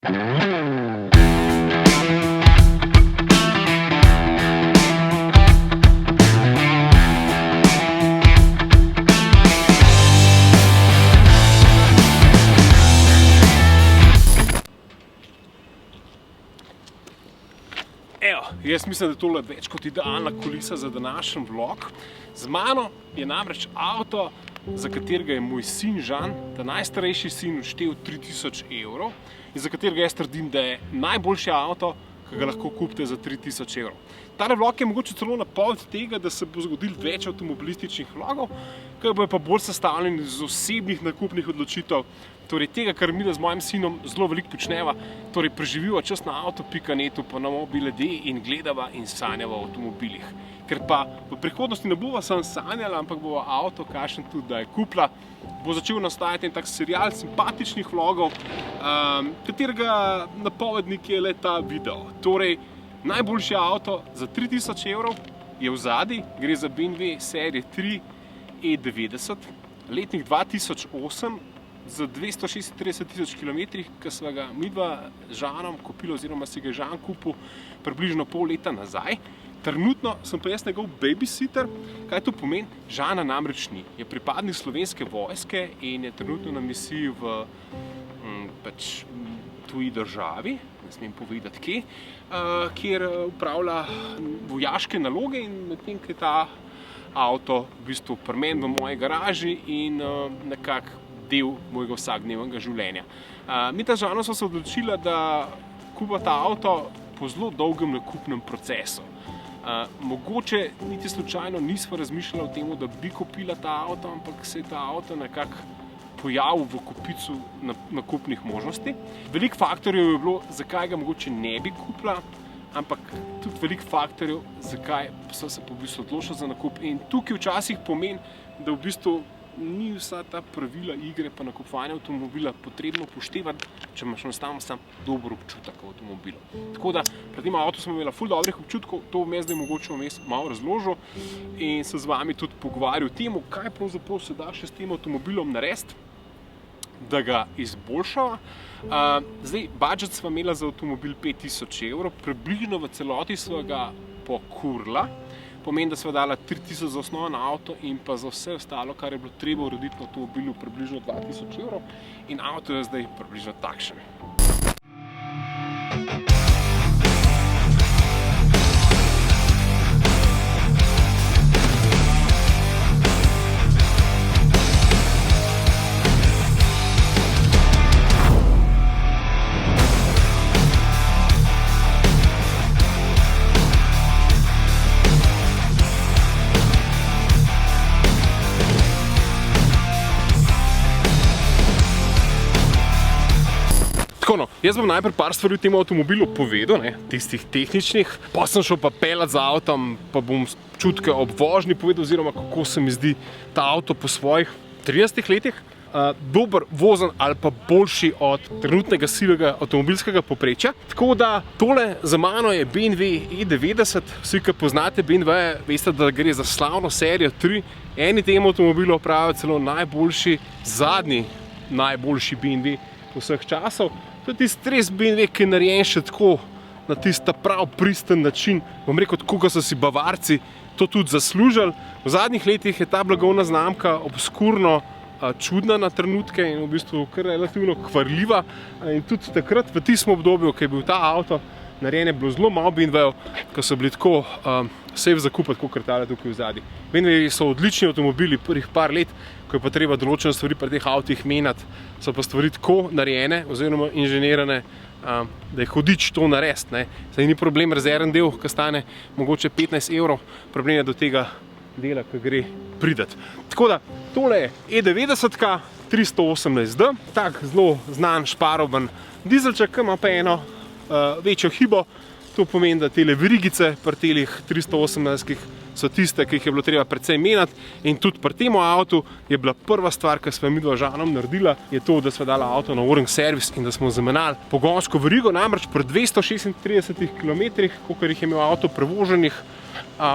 Evo, jaz mislim, da je tole več kot idealna kulisa za današnji vlog. Z mano je namreč avto, za katerega je moj sin Žan, ta najstarejši sin, odštel 3000 evrov in za katerega jaz trdim, da je najboljši avto, ki ga lahko kupite za 3000 evrov. Tale vlog je mogoče celo napoved tega, da se bo zgodil več avtomobilističnih vlogov, ki bojo pa bolj sestavljeni iz osebnih nakupnih odločitev, torej tega, kar mi z mojim sinom zelo veliko počneva, torej preživiva čas na avto.netu, pa na Mobile.de in gledava in sanjava o avtomobilih. Ker pa v prihodnosti ne bova samo sanjala, ampak bova avto, kakšen tudi da je kupila, bo začel nastajati en tak serial simpatičnih vlogov, katerega napovednik je le ta video. Torej, najboljši avto za 3000 evrov je v zadnji, gre za BMW serije 3 E90, letnik 2008, za 236 000 km, ki sva ga midva z Žanom kupila, oziroma si ga Žan kupil približno pol leta nazaj. Trenutno sem pa jaz njegov babysitter. Kaj to pomeni? Žana namreč ni. Je pripadnik Slovenske vojske in je trenutno na misiji v tuji državi, ne smem povedati kje, kjer upravlja vojaške naloge in medtem, ko je ta avto v bistvu pri meni v moji garaži in nekako del mojega vsakdnevnega življenja. Mi ta Žano smo se odločili, da kupa ta avto po zelo dolgem nakupnem procesu. Mogoče niti slučajno nismo razmišljali o tem, da bi kupila ta avto, ampak se je ta avto nekako pojavil v kupicu nakupnih možnosti. Veliko faktorjev je bilo, zakaj ga mogoče ne bi kupila, ampak tudi veliko faktorjev, zakaj so se v bistvu odločili za nakup. In tukaj včasih pomeni, da v bistvu ni vsa ta pravila igre pa nakupovanja avtomobila potrebno upoštevati, če imaš enostavno sam dober občutek v avtomobilu. Tako da pred tem avtom smo imeli ful dobrih občutkov, to bom jaz zdaj mogoče vmes malo razložil in se z vami tudi pogovarjal o tem, kaj pravzaprav se da še s tem avtomobilom narediti, da ga izboljšava. Zdaj, budžet sva imela za avtomobil 5000 evrov, približno v celoti sva ga pokurila. Pomeni, da sva dala 3000 za osnoven avto in pa za vse ostalo, kar je bilo treba urediti na avtomobilu, približno 2000 evrov in avto je zdaj približno takšen. Jaz bom najprej par stvari v tem avtomobilu povedal, tistih tehničnih, pa sem šel pa peljati z avtom, pa bom čutke ob vožnji povedal, oziroma kako se mi zdi ta avto po svojih 30 letih. Dober, vozen ali pa boljši od trenutnega sivega avtomobilskega povprečja. Tako da tole za mano je BMW E90. Vsi, ki poznate BMW, veste, da gre za slavno serijo 3. Eni tem avtomobilov pravijo celo najboljši, zadnji najboljši BMW vseh časov. To je tisti res BMW, ki je narejen še tako na tista prav pristen način. Bom rekel, tako kot so si Bavarci to tudi zaslužili. V zadnjih letih je ta blagovna znamka obskurno čudna na trenutke in v bistvu kar relativno kvarljiva. In tudi takrat, v tistem obdobju, ko je bil ta avto narejen, je bilo zelo malo BMW-jev, ki so bili tako safe za kupiti, kot tale tukaj v zadnji. BMW so odlični avtomobili prvih par let, ko je pa treba določene stvari pri teh avtih menjati, so pa stvari tako narejene oziroma inženirane, da je hudič to narediti. Zdaj ni problem rezervni del, ki stane mogoče 15 evrov, problem je do tega dela, ki gre pridati. Tako da, tole je E90-ka 318D, tak zelo znan šparoben dizelček, ki ima pa eno večjo hibo. To pomeni, da tele verigice pri telih 318-kih so tiste, ki jih je bilo treba precej menjati. In tudi pri tem avtu je bila prva stvar, ki sva midva z Žanom naredila, je to, da sva dala avto na Oring servis in da smo zamenjali pogonsko verigo. Namreč pri 236 km, kolikor jih je imel avto prevoženih,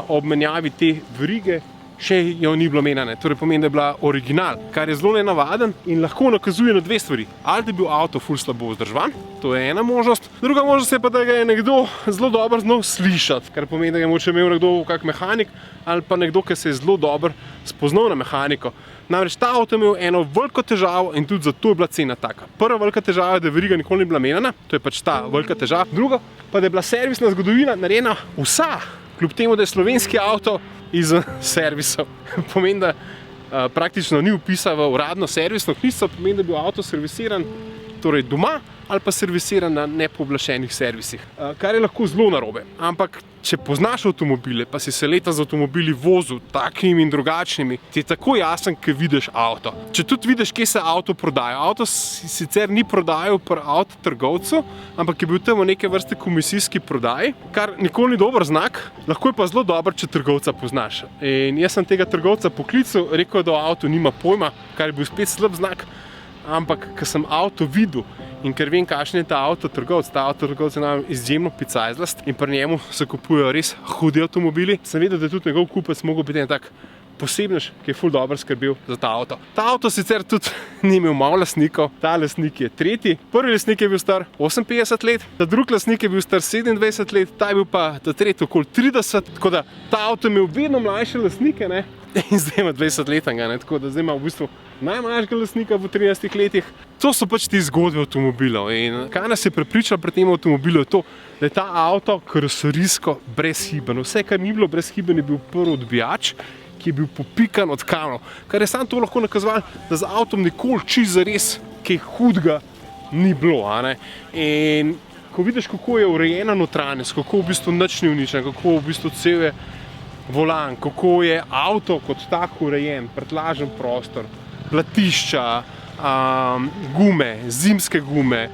ob menjavi te verige še jo ni bilo menjane, torej pomeni, da je bila original, kar je zelo nenavaden in lahko nakazuje na dve stvari. Ali da je bil avto ful slabo vzdrževan, to je ena možnost, druga možnost je pa, da ga je nekdo zelo dobro znal slišati, kar pomeni, da je mogoče imel nekdo kak mehanik ali pa nekdo, ki se je zelo dobro spoznal na mehaniko. Namreč ta avto je imel eno veliko težavo in tudi zato je bila cena taka. Prva velika težava je, da veriga nikoli ni bila menjana, to je pač ta velika težava. Druga pa, da je bila servisna zgodovina narejena vsa, kljub temu, da je slovenski avto izven servisov. Pomeni, da praktično ni vpisa v uradno servisno knjižico, pomeni, da je bil avto servisiran torej doma ali pa servisiran na nepooblaščenih servisih, kar je lahko zelo narobe. Ampak če poznaš avtomobile, pa si se leta z avtomobili vozil, takimi in drugačnimi, ti je tako jasen, ko vidiš avto. Če tudi vidiš, kje se avto prodaja. Avto sicer ni prodajal pri avtotrgovcu, ampak je bil tam v neke vrste komisijski prodaji, kar nikoli ni dober znak, lahko je pa zelo dober, če trgovca poznaš. In jaz sem tega trgovca poklical, rekel, da o avtu nima pojma, kar je bil spet slab znak, ampak ko sem avto videl in ker vem, kakšen je ta avtotrgovec je izjemno picajzlast in pri njemu se kupujejo res hudi avtomobili, sem vedel, da je tudi njegov kupec mogel biti en tak posebnež, ki je ful dobro skrbel za ta avto. Ta avto sicer tudi ni imel malo lastnikov, ta lastnik je tretji. Prvi lastnik je bil star 58 let, ta drugi lastnik je bil star 27 let, ta je bil pa ta tretji okoli 30, tako da ta avto je imel vedno mlajše lastnike, ne? In zdaj ima 20 letanga, ne? Tako da zdaj ima v bistvu najmlajšega lastnika v 30 letih. To so pač te zgodbe avtomobilov in kaj nas je prepričalo pri tem avtomobilu je to, da je ta avto karoserijsko brezhiben. Vse, kar ni bilo brezhiben, je bil prvi odbijač, ki je bil popikan od kamnov, kar je samo to lahko nakazovalo, da z avtom nikoli čisto zares kaj hudega ni bilo, a ne. In ko vidiš, kako je urejena notranjost, kako v bistvu nič ni uničen, kako v bistvu cel je volan, kako je avto kot tak urejen, prtljažen prostor, platišča, gume, zimske gume,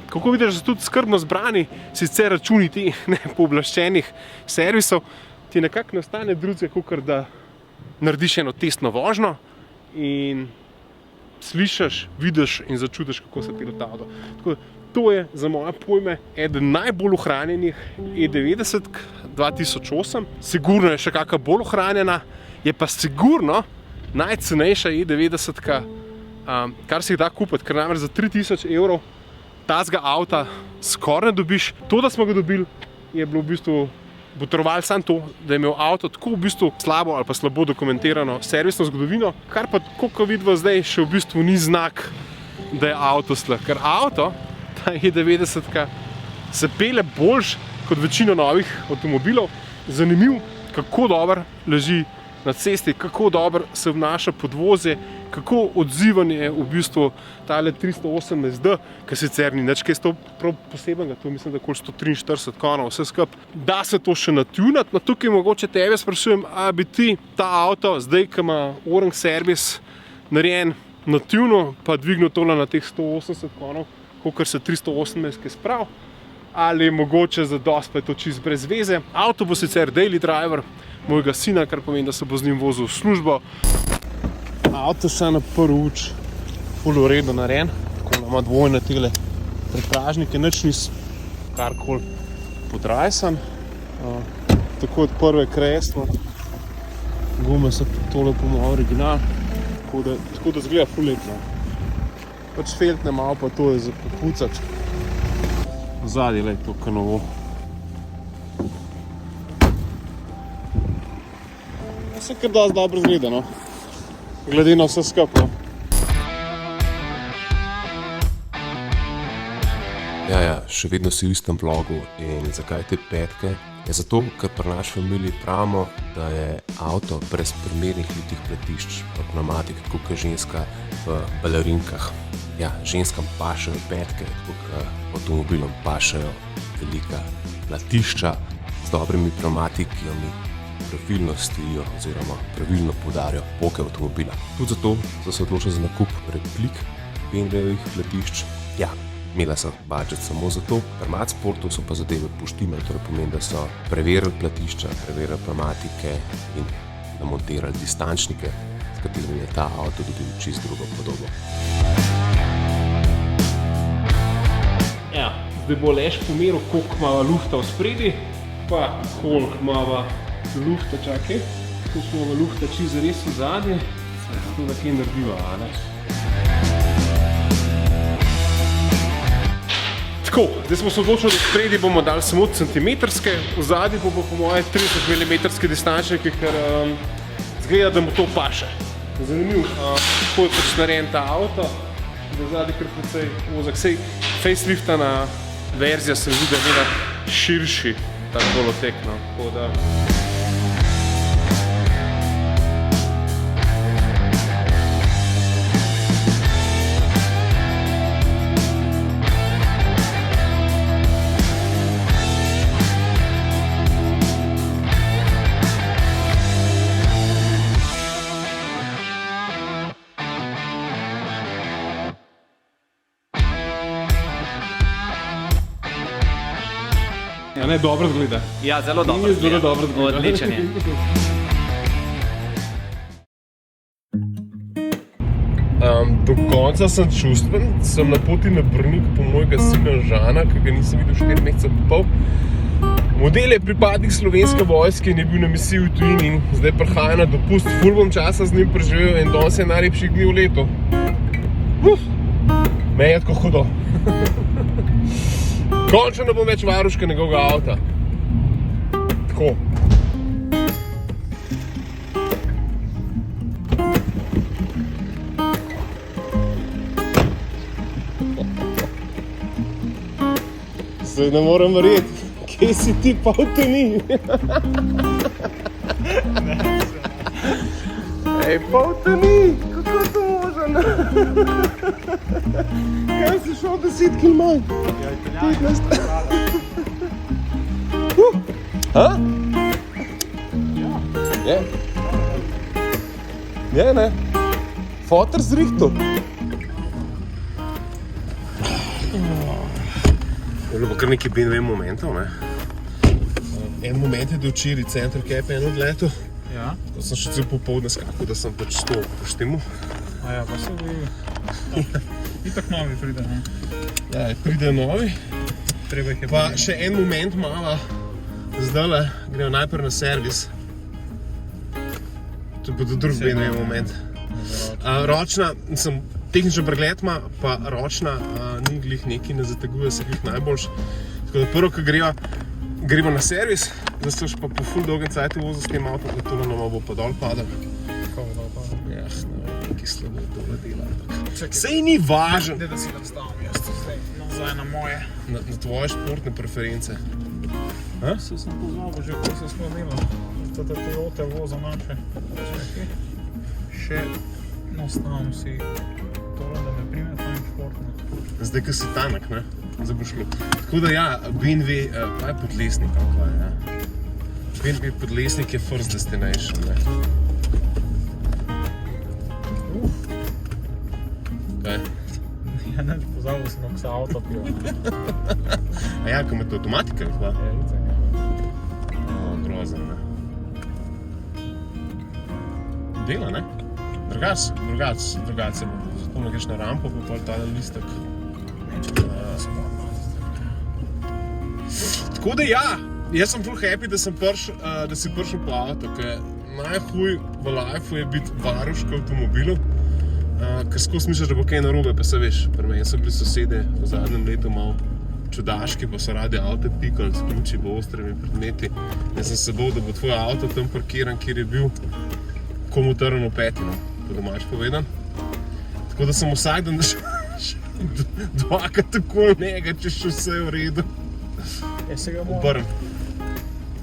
kako vidiš, da so tudi skrbno zbrani sicer računi teh nepooblaščenih servisov, ti nekako ne ostane drugega, kakor da narediš eno testno vožnjo in slišiš, vidiš in začutiš, kako se pelje ta avto. Tako da to je za moje pojme eden najbolj ohranjenih E90 2008. Sigurno je še kakšna bolj ohranjena, je pa sigurno najcenejša E90, kar si jih da kupiti, ker namreč za 3000 evrov tazga avta skoraj ne dobiš. To, da smo ga dobili, je bilo v bistvu botrovalo samo to, da je imel avto tako v bistvu slabo ali pa slabo dokumentirano servisno zgodovino, kar pa, kot vidimo zdaj, še v bistvu ni znak, da je avto slab. Ker avto, ta E90, se pelje boljš kot večino novih avtomobilov. Zanimiv, kako dobro leži na cesti, kako dobro se obnaša podvozje, kako odzivan je v bistvu tale 318D, ki sicer ni nič kaj prav posebenega, to mislim, da okoli 143 konov, vse skup. Da se to še natunati, no tukaj mogoče tebe sprašujem, a bi ti ta avto, zdaj, ko ima Orang servis narejen nativno, pa dvignil tole na teh 180 konov, kakor se 318 sprav, ali je mogoče za dosti, pa je to čist brez veze. Avto bo sicer daily driver mojega sina, kar pomeni, da se bo z njim vozil v službo. Avto še na prvi uč ful uredno narejen, tako da ima dvojne tele predpražnike, nič ni karkoli podrajsan. Tako od prve kreslo, gume so tole po mojem original, tako da zgleda ful lepo. Pač feltne malo, pa to je za popucati. Zadnji je to kanovo. Se kar dosti dobro zgleda, no. Glede na vse skupaj. Ja, še vedno si v istem vlogu in zakaj te petke? Je zato, ker pri naši familiji pravimo, da je avto brez primernih litih platišč v pneumatiki, tako kot ženska v balerinkah. Ja, ženskam pašejo petke, tako kot avtomobilom pašejo velika platišča z dobrimi pneumatikami, pravilno stojijo oziroma pravilno poudarijo poke avtomobila. Tudi zato so se odločili za nakup replik BMW-jih platišč. Ja, imela sem budžet samo za to. Pri Matsportu so pa zadeve poštimali, torej pomeni, da so preverili platišča, preverili pneumatike in namontirali distančnike, s katerimi je ta avto dobil čisto drugo podobo. Ja, zdaj bo Aleš pomeril, koliko ima lufta v spredi, pa koliko ima lufta, čakaj. kakšnega luhta čisto zares v zadnje, tako da kaj narediva, a ne? Tako, zdaj smo se odločili, da spredi bomo dali samo centimetrske, v zadnji pa bo po moje 30 mm distančnike, ker zgleda, da mu to paše. Zanimiv, kako je pač narejen ta avto, da v zadnji kar precej vozak. Sej faceliftana verzija se vidi, da je njena širši tak kolotek, no, tako da... Ja, ne, dobro zgleda. Ja, zelo dobro zgleda. Zelo dobro zgleda. Odličen je. Do konca sem čustven, sem na poti na Brnik po mojega sina Žana, ki ga nisem videl 4 mesece pa pol. Model je pripadnik Slovenske vojske in je bil na misiji v tujini in zdaj prihaja na dopust. Ful bom časa z njim preživel in danes je najlepših dni v letu. Me je tako hudo. Končno ne bom več varuška njegovega avta. Tako. Zdaj ne morem verjeti, kje si ti pa v teni. Ej, pa v teni, kako je to možno? Kaj si šel 10 km manj? Ja, Italijani. Ha? Je? Je, ne? Fotor zrihtal. Je bilo pa kar nekaj BMW momentov, ne? En moment je do včeraj center cap en odletel. Ja. Ko sem še cel popoldne skakal, da sem pač to poštimal. A ja, pa se bi... Itak novi pride, ne? Ja, pride novi. Treba jih je Pa še en moment mala, zdajle grejo najprej na servis. To bo drug BMW moment. Ročna, tehničen pregled ima, pa ročna ni glih neki, ne zateguje se glih najboljš. Tako da prvo, ko gremo na servis, zdaj se pa po ful dolgem cajtu vozil s tem avtom, da to nama bo pa dol padal. Kako dol padal? Ja, ne vem, neki slabo dole dela. Sej ni važen. Da si nastavim jaz zdaj nazaj na moje. Na tvoje športne preference. Se sem pozabil že, ko se smo delali. Tata Toyota voza naše. Še nastavim si tole, da me prime tam športne. Zdaj, ko si tanek, ne? Zdaj bo šlo. Tako da ja, BMW, kaj je Podlesnik, kako je, ja? BMW Podlesnik je first destination, ne? Kaj? Ja, neč pozabil sem, kako se avto pil. A ja, ko ima to avtomatika, hva? Ja, itak, ja. Grozen, ne? Dela, ne? Drugac se bo. Zato ne greš na rampo, pa pol tale listek. Tako da ja, jaz sem ful happy, da si prišel po avto, ker najhuj v lifeu je biti varuška v avtomobilu, ker skozi misliš, da bo kaj narobe, pa se veš, pri meni so bili sosede v zadnjem letu malo čudaški, pa so radi avte pikali s ključi v ostrimi predmeti. Jaz sem se bal, da bo tvoj avto tam parkiran, kjer je bil komu trn v peti, no, po domač povedan. Tako da sem vsak dan dvakrat tako njega, če še vse je v redu. Ja, se ga moram. Obrn.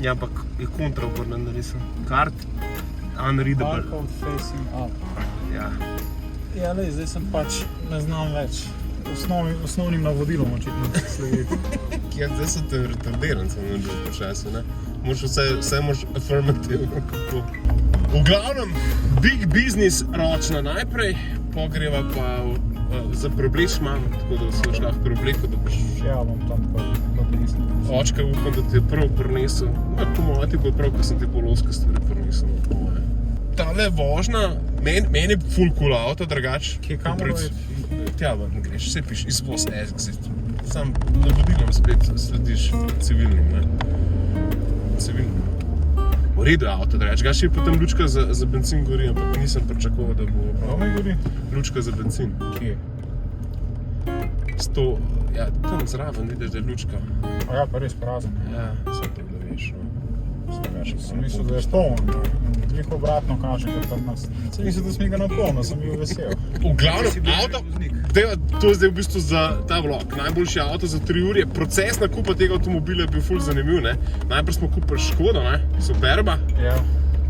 Ja, ampak je kontra obrnen narisan. Kart, unreadable. Barcode facing up. Ja. Ja, lej, zdaj sem pač, ne znam več. Osnovnim navodilom očitno slediti. Ja, zdaj so te retardiran, sem naredil počasi, ne? Vse moraš affirmativno, kako. V glavnem, big business ročna najprej, pogreva pa za preobleč malo, tako da se boš lahko preobleko, da boš... Ja, bom tam pa prinesel. Očka upam, da ti je prav prinesel. Po moje ti bo prav, ker sem ti poloske stvari prinesel. Tale vožnja, meni je ful cool avto, drugač. Kje kamero je? Tja ven greš, vse piš, izvoz exit. Sam navodilom spet slediš civilnim, ne? Civilnim. V redu je avto, drugače. Ga še je potem lučka za bencin gori, ampak nisem pričakoval, da bo Kaj gori? lučka za bencin. Kje? Ja, tam zraven vidiš, da je lučka. A ja, pa res prazen. Ja, sem to, da veš. Sem mislil, da je poln. Veliko obratno kaže kot tam nas. Sem mislil, da sem ga napolnil, sem bil vesel. V glavnem, avto, to je zdaj v bistvu za ta vlog. Najboljši avto za 3 ure. Proces nakupa tega avtomobila je bil ful zanimiv, ne. Najprej smo kupili Škodo, ne, Superba, Ja,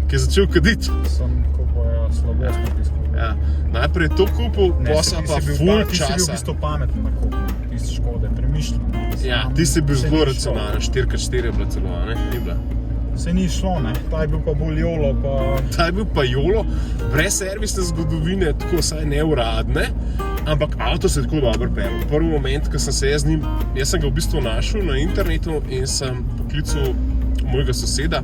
ki je začel kaditi. sem kupil slabostno tisko. Ja, najprej je to kupil, potem pa ful Ti si bil v časa. bistvu pameten nakup. Tiste Škode, premišljen. Ja, ti si bil zelo racionalen, 4x4 je bila celo, ne, ni bila. Se ni šlo, ne. Ta je bil pa bolj jolo, pa... Ta je bil pa jolo, brez servisne zgodovine, tako vsaj neuradne, ampak avto se je tako dobro pel. Prvi moment, ko sem se jaz z njim, jaz sem ga v bistvu našel na internetu in sem poklical mojega soseda,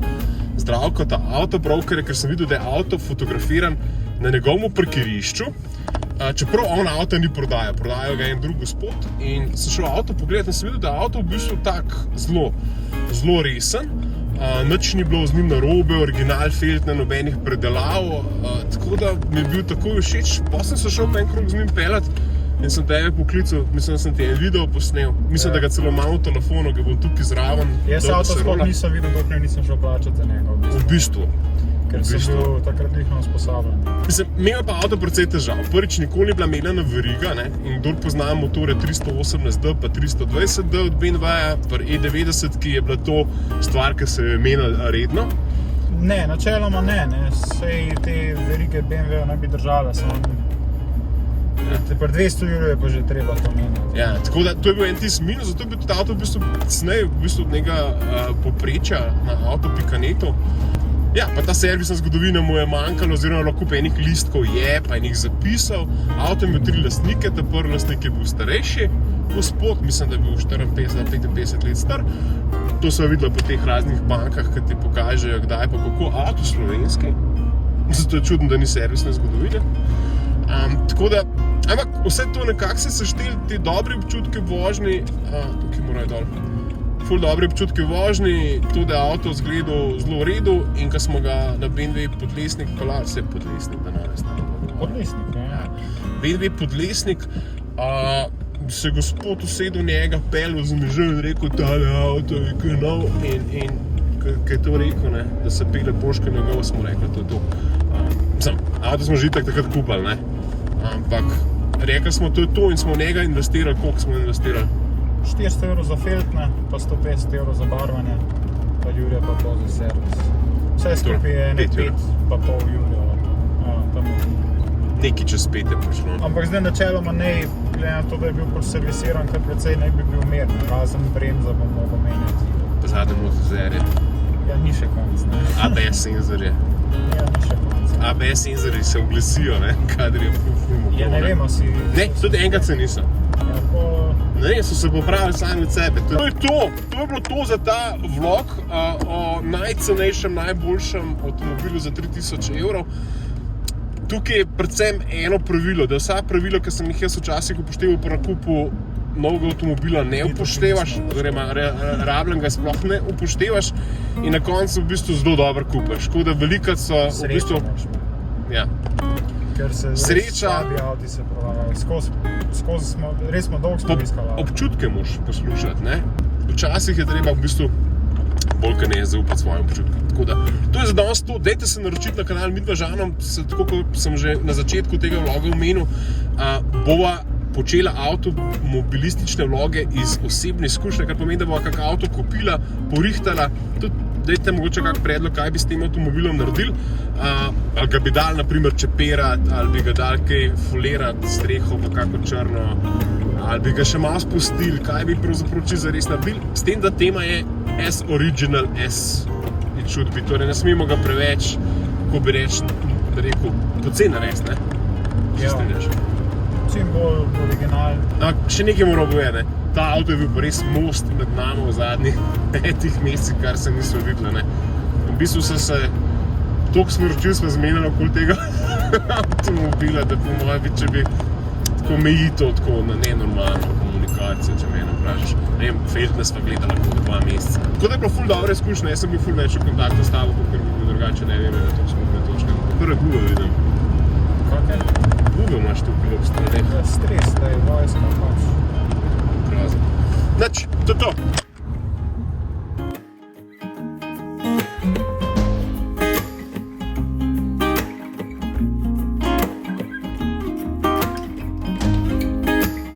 Zdravkota, avtobrokerja, ker sem videl, da je avto fotografiran na njegovem parkirišču, čeprav on avto ni prodajal, prodajal ga je en drug gospod in sem šel avto pogledati in sem videl, da je avto v bistvu tak zelo resen. Nič ni bilo z njim narobe, original Feltne, nobenih predelav, tako da mi je bil takoj všeč. Potem sem se šel en krog z njim pelat in sem tebe poklical, mislim, da sem ti en video posnel, mislim, da ga celo imam v telefonu, ga bom tukaj zraven. Jaz avto sploh nisem videl, dokler nisem šel plačati za njega. V bistvu. Ker sem bil takrat lihno usposabljen. Mislim, imel pa avto precej težav. Prvič, nikoli ni bila meljena veriga, ne? In kdor pozna motore 318D pa 320D od BMW-ja, pri E90, ki je bila to stvar, ki se je menila redno. Ne, načeloma ne. Sej te verige BMW ne bi držale, samo... Pri 200 € je pa že treba to menjati. Ja, tako da to je bil en tisti minus, zato je bil tudi avto v bistvu cenej, v bistvu od njega poprečja na auto.netu. Ja, pa ta servisna zgodovina mu je manjkala, oziroma lahko pa enih listkov je, pa enih zapisal. Avto je imel 3 lastnike, ta prvi lastnik je bil starejši gospod, mislim, da je bil 54-55 let star. To so videla po teh raznih bankah, ki ti pokažejo, kdaj pa kako. Avto slovenski, zato je čudno, da ni servisne zgodovine. Tako da, ampak vse to nekako se sešteli, ti dobri občutki v vožnji, tukaj morajo dol, ful dobri občutki v vožnji, to, da je avto izgledal zelo v redu in ko smo ga na BMW Podlesnik pelali, se je Podlesnik danes. Podlesnik, ja. BMW Podlesnik, se je gospod usedel njega, pelil z mižem in rekel, tale avto je kaj nov in ko je to rekel, ne, da se pele poška njegov, smo rekli, to je to. Avto smo že takrat kupali, ne, ampak rekli smo, to je to in smo v njega investirali, koliko smo investirali? 400 € za Feltne, pa 150 € za barvanje, pa Jurija pa to za servis. Vse skupaj je ne 5 pa pol Jurija. Nekaj čez 5 je prišlo. Ampak zdaj načeloma ne, glede na to, da je bil servisiran, kar precej ne bi bil meren, razen bremza bom mogel menjati. Pa zadnje motozerje. Ja, ni še konc, ne. ABS senzorje. Ja, ni še konc. ABS senzorji se oglasijo, ne, kadar je ful motor. Ja, ne vemo si... Ne, tudi enkrat se niso. Ja, po... Ne, so se popravili sami od sebe. To je bilo to za ta vlog o najcenejšem, najboljšem avtomobilu za 3000 €. Tukaj je predvsem eno pravilo, da vsa pravila, ki sem jih jaz včasih upošteval pri nakupu novega avtomobila, ne upoštevaš, oziroma rabljenega sploh ne upoštevaš in na koncu v bistvu zelo dobro kupiš. Tako da velikrat so v bistvu... Ja. Ker se slabi avti se prodajajo. Res smo dolgo iskali avto. Občutke moraš poslušati, ne? Včasih je treba v bistvu bolj kot ne zaupati svojim občutkom. Tako da, to je za danes to. Dajte se naročiti na kanal Midva Žanom, tako kot sem že na začetku tega vloga omenil, bova počela avtomobilistične vloge iz osebne izkušnje, kar pomeni, da bova kak avto kupila, porihtala, tudi dajte mogoče kak predlog, kaj bi s tem avtomobilom naredili, ali ga bi dali naprimer čeperati, ali bi ga dali kaj folirati, streho pa kako črno, ali bi ga še malo spustili, kaj bi pravzaprav čisto zares naredili, s tem, da tema je as original as it should be, torej ne smemo ga preveč, kako bi rekel, poceni narediti, ne? Ja, čim bolj originalen. Še nekaj moram povedati, ne? Ta avto je bil pa res most med nami v zadnjih 5 mesecih, kar se niso videli, ne? V bistvu toliko smrčil smo zmenili okoli tega avtomobila, da po moje bi, če bi tako mejito tako na nenormalno komunikacijo, če mene vprašaš. Ne vem, Feltne sva gledala kot 2 meseca. Tako da je bilo ful dobra izkušnja, jaz sem bil ful več v kontaktu s tabo, kot drugače ne vem, da to skupne točke. Prve Google vidim. Kakaj? Google imaš tukaj ob straneh. Stres, da je vojska pač. Grozno. Nič, to je to.